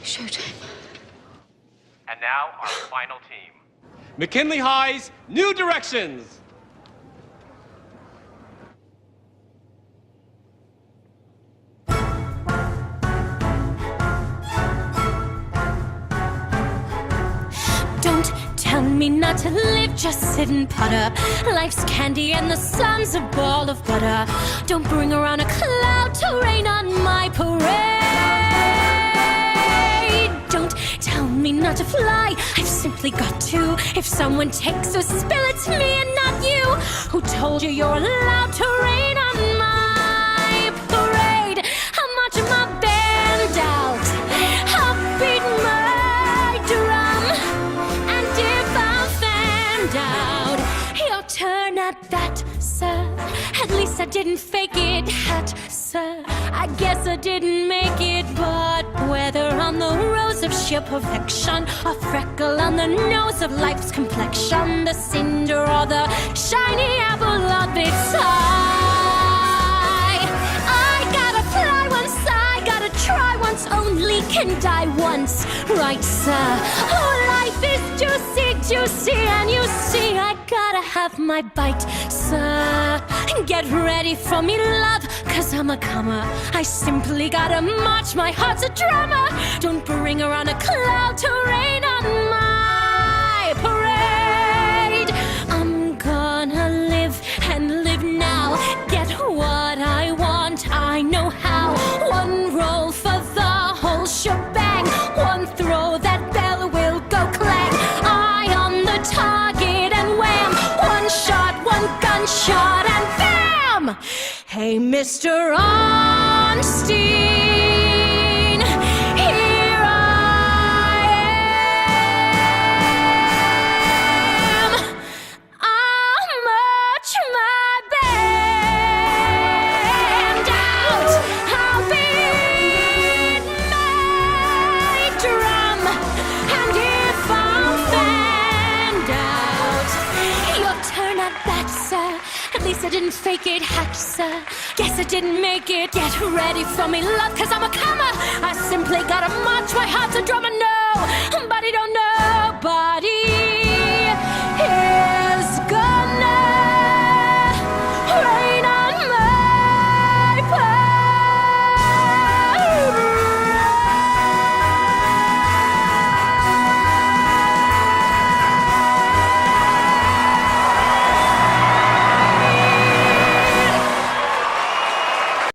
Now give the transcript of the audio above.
Showtime. And now, our final team. McKinley High's New Directions. Don't tell me not to live, just sit and putter. Life's candy and the sun's a ball of butter. Don't bring around a cloud to rain on my parade. Don't tell me not to fly, I've simply got to. If someone takes a spill, it's me and not you. Who told you you're allowed to rain on my parade? I'm marching my band out, I'll beat my drum. And if I'm fanned out, your turn at that, sir. At least I didn't fake it, hat, sir. I guess I didn't make it, but whether on the rose of sheer perfection, a freckle on the nose of life's complexion, the cinder or the shiny apple of its eye, I gotta fly once, I gotta try once, only can die once, right, sir? Oh, life is juicy, juicy, and you see I gotta have my bite, sir. Get ready for me, love, 'cause I'm a comer. I simply gotta march, my heart's a drummer. Don't bring around a cloud to rain on my parade. I'm gonna live and live now, get what I want, I know how. One roll for the whole shebang, one throw, that bell will go clang. Eye on the target and wham, one shot, one gunshot and bam! Hey, Mr. Ornstein, here I am. I'll march my band out, I'll beat my drum, and if I'm fanned out, your turn at bat, sir. At least I didn't fake it, hat, sir. Guess I didn't make it. Get ready for me, love, 'cause I'm a comer. I simply gotta march, my heart's a drummer. Nobody don't know, but